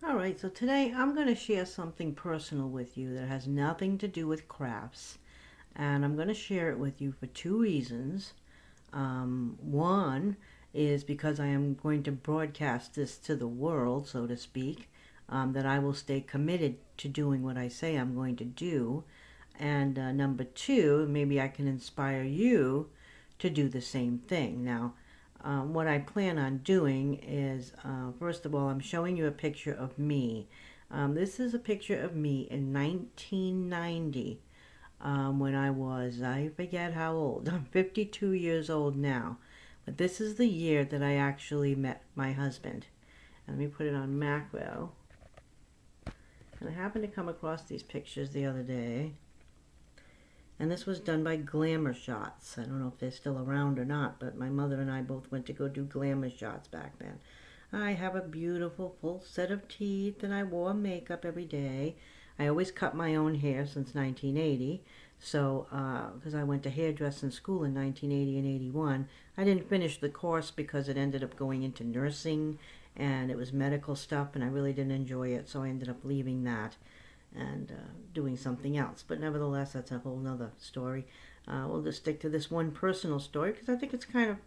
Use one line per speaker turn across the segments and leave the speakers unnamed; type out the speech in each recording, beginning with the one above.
Alright, so today I'm going to share something personal with you that has nothing to do with crafts. And I'm going to share it with you for two reasons. One is because I am going to broadcast this to the world, so to speak, that I will stay committed to doing what I say I'm going to do. And number two, maybe I can inspire you to do the same thing. Now, what I plan on doing is, first of all, I'm showing you a picture of me. This is a picture of me in 1990 when I forget how old. I'm 52 years old now. But this is the year that I actually met my husband. And let me put it on macro. And I happened to come across these pictures the other day. And this was done by Glamour Shots. I don't know if they're still around or not, but my mother and I both went to go do Glamour Shots back then. I have a beautiful full set of teeth and I wore makeup every day. I always cut my own hair since 1980. So, because I went to hairdressing school in 1980 and 81. I didn't finish the course because it ended up going into nursing and it was medical stuff and I really didn't enjoy it. So I ended up leaving that and doing something else. But nevertheless, that's a whole nother story. We'll just stick to this one personal story because I think it's kind of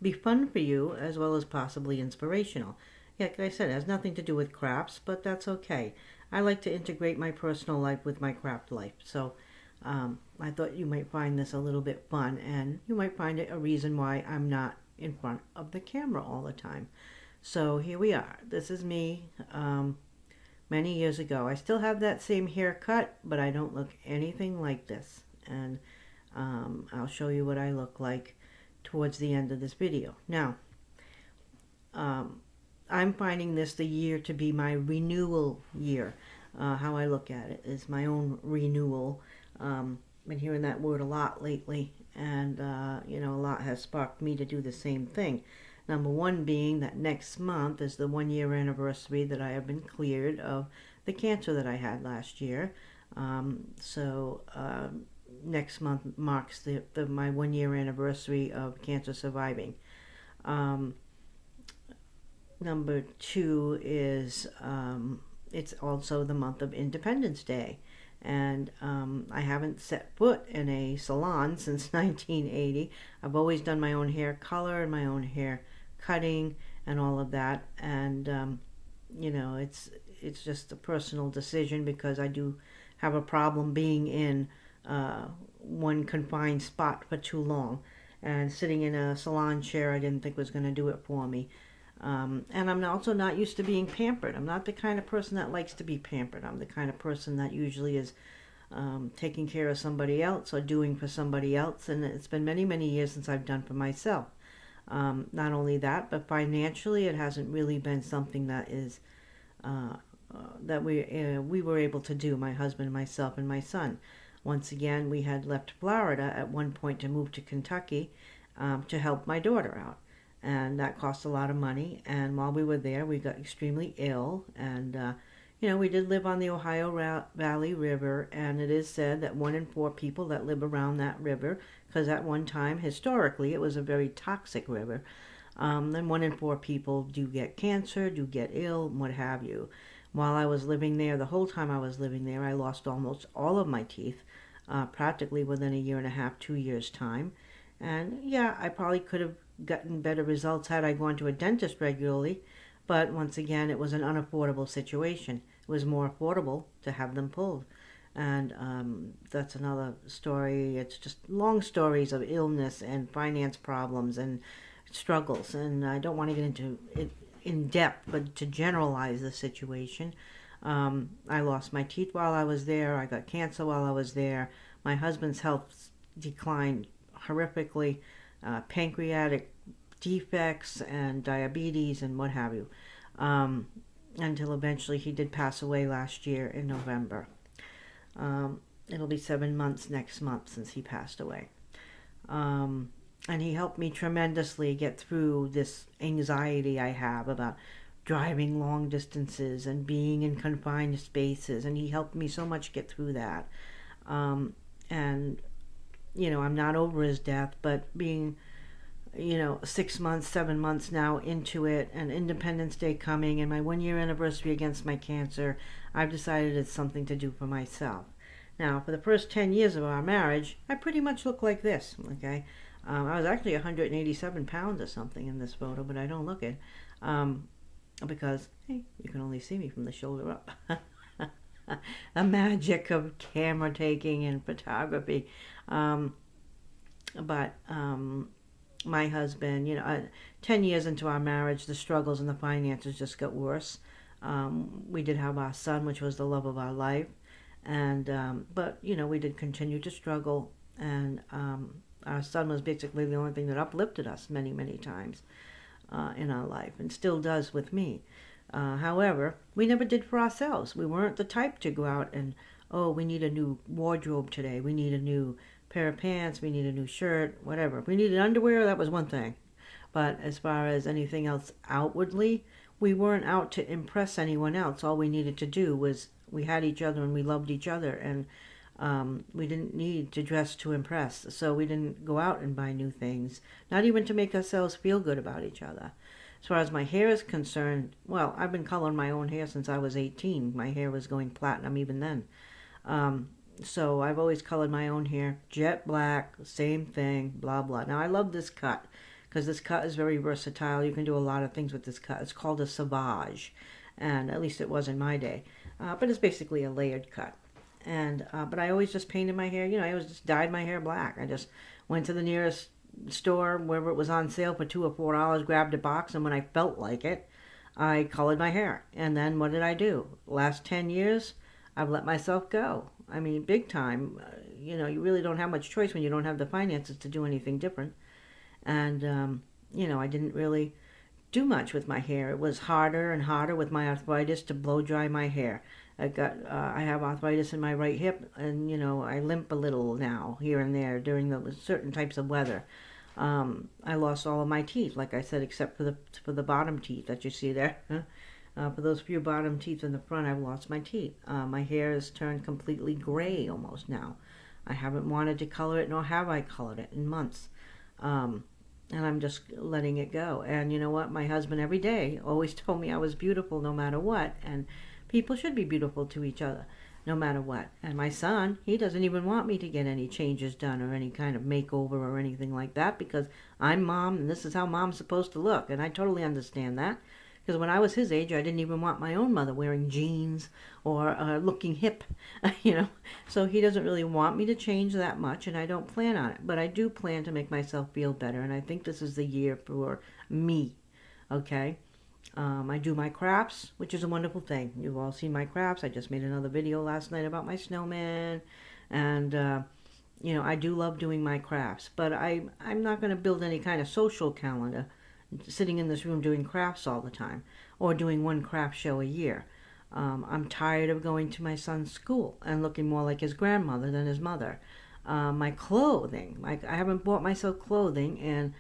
be fun for you as well as possibly inspirational. Yeah, like I said, it has nothing to do with crafts, but that's okay. I like to integrate my personal life with my craft life. So I thought you might find this a little bit fun and you might find it a reason why I'm not in front of the camera all the time. So here we are. This is me. Many years ago. I still have that same haircut, but I don't look anything like this. And I'll show you what I look like towards the end of this video. Now, I'm finding this the year to be my renewal year. How I look at it is my own renewal. Been hearing that word a lot lately, and a lot has sparked me to do the same thing. Number one being that next month is the 1 year anniversary that I have been cleared of the cancer that I had last year. Next month marks my 1 year anniversary of cancer surviving. Number two is it's also the month of Independence Day. And I haven't set foot in a salon since 1980. I've always done my own hair color and my own hair cutting and all of that. And, it's just a personal decision because I do have a problem being in one confined spot for too long. And sitting in a salon chair I didn't think was going to do it for me. And I'm also not used to being pampered. I'm not the kind of person that likes to be pampered. I'm the kind of person that usually is taking care of somebody else or doing for somebody else. And it's been many, many years since I've done for myself. Not only that, but financially it hasn't really been something that is that we were able to do, my husband, myself, and my son. Once again, we had left Florida at one point to move to Kentucky to help my daughter out. And that cost a lot of money. And while we were there, we got extremely ill. And, we did live on the Ohio Valley River. And it is said that 1 in 4 people that live around that river, because at one time, historically, it was a very toxic river. And 1 in 4 people do get cancer, do get ill, what have you. While I was living there, the whole time I was living there, I lost almost all of my teeth, practically within 1.5 years, 2 years time. And yeah, I probably could have gotten better results had I gone to a dentist regularly, but once again, it was an unaffordable situation. It was more affordable to have them pulled. And that's another story. It's just long stories of illness and finance problems and struggles. And I don't want to get into it in depth, but to generalize the situation. I lost my teeth while I was there. I got cancer while I was there. My husband's health declined horrifically. Pancreatic defects and diabetes and what have you, until eventually he did pass away last year in November. It'll be 7 months next month since he passed away. And he helped me tremendously get through this anxiety I have about driving long distances and being in confined spaces, and he helped me so much get through that. And I'm not over his death, but being 6 months, 7 months now into it, and Independence Day coming, and my 1 year anniversary against my cancer, I've decided it's something to do for myself. Now, for the first 10 years of our marriage, I pretty much look like this, okay? I was actually 187 pounds or something in this photo, but I don't look it, because, hey, you can only see me from the shoulder up. The magic of camera taking and photography. But my husband, 10 years into our marriage, the struggles and the finances just got worse. We did have our son, which was the love of our life. But we did continue to struggle. And our son was basically the only thing that uplifted us many, many times in our life, and still does with me. However, we never did for ourselves. We weren't the type to go out and, oh, we need a new wardrobe today. We need a new pair of pants. We need a new shirt, whatever. If we needed underwear, that was one thing. But as far as anything else outwardly, we weren't out to impress anyone else. All we needed to do was we had each other and we loved each other. And we didn't need to dress to impress. So we didn't go out and buy new things, not even to make ourselves feel good about each other. As far as my hair is concerned, well, I've been coloring my own hair since I was 18. My hair was going platinum even then. So I've always colored my own hair, jet black, same thing, blah, blah. Now, I love this cut because this cut is very versatile. You can do a lot of things with this cut. It's called a sauvage, and at least it was in my day. But it's basically a layered cut. And but I always just painted my hair. I always just dyed my hair black. I just went to the nearest store, wherever it was on sale for $2 or $4, grabbed a box, and when I felt like it, I colored my hair. And then what did I do? Last 10 years, I've let myself go. I mean, big time. You really don't have much choice when you don't have the finances to do anything different. And, I didn't really do much with my hair. It was harder and harder with my arthritis to blow dry my hair. I have arthritis in my right hip, and I limp a little now here and there during the certain types of weather. I lost all of my teeth, like I said, except for the bottom teeth that you see there. For those few bottom teeth in the front, I've lost my teeth. My hair has turned completely gray almost now. I haven't wanted to color it, nor have I colored it in months. And I'm just letting it go. And you know what? My husband every day always told me I was beautiful no matter what. And people should be beautiful to each other no matter what. And my son, he doesn't even want me to get any changes done or any kind of makeover or anything like that, because I'm mom and this is how mom's supposed to look. And I totally understand that, because when I was his age, I didn't even want my own mother wearing jeans or looking hip, So he doesn't really want me to change that much, and I don't plan on it. But I do plan to make myself feel better, and I think this is the year for me, okay? I do my crafts, which is a wonderful thing. You've all seen my crafts. I just made another video last night about my snowman. And, I do love doing my crafts. But I'm not going to build any kind of social calendar, sitting in this room doing crafts all the time, or doing one craft show a year. I'm tired of going to my son's school and looking more like his grandmother than his mother. My clothing, I haven't bought myself clothing, and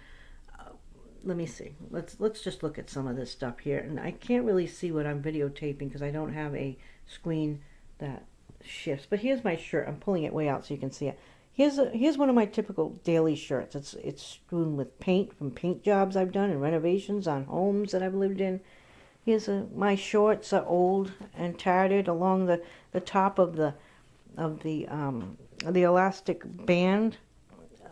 let me see. Let's just look at some of this stuff here. And I can't really see what I'm videotaping because I don't have a screen that shifts. But here's my shirt. I'm pulling it way out so you can see it. Here's one of my typical daily shirts. It's strewn with paint from paint jobs I've done and renovations on homes that I've lived in. My shorts are old and tattered along the top of the elastic band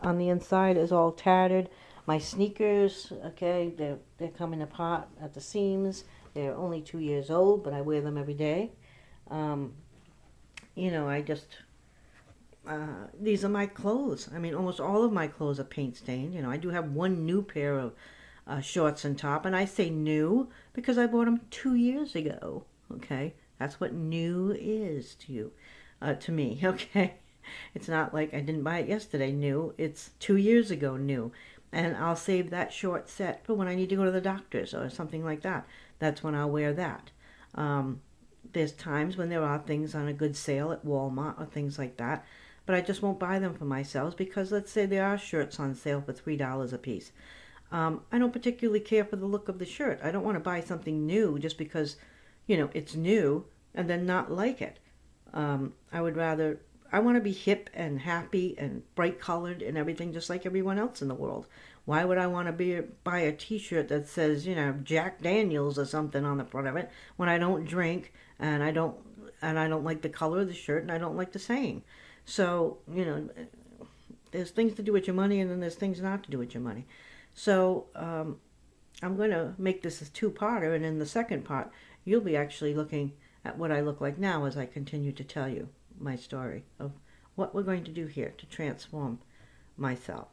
on the inside is all tattered. My sneakers, okay, they're coming apart at the seams. They're only 2 years old, but I wear them every day. These are my clothes. I mean, almost all of my clothes are paint stained. I do have one new pair of shorts and top, and I say new because I bought them 2 years ago, okay? That's what new is to me, okay? It's not like I didn't buy it yesterday new. It's 2 years ago new. And I'll save that short set for when I need to go to the doctor's or something like that. That's when I'll wear that. There's times when there are things on a good sale at Walmart or things like that, but I just won't buy them for myself because let's say there are shirts on sale for $3 a piece. I don't particularly care for the look of the shirt. I don't want to buy something new just because, it's new and then not like it. I would rather I want to be hip and happy and bright colored and everything just like everyone else in the world. Why would I want to buy a t-shirt that says, Jack Daniels or something on the front of it when I don't drink and I don't like the color of the shirt and I don't like the saying. So, there's things to do with your money and then there's things not to do with your money. So, I'm going to make this a two-parter, and in the second part, you'll be actually looking at what I look like now as I continue to tell you my story of what we're going to do here to transform myself.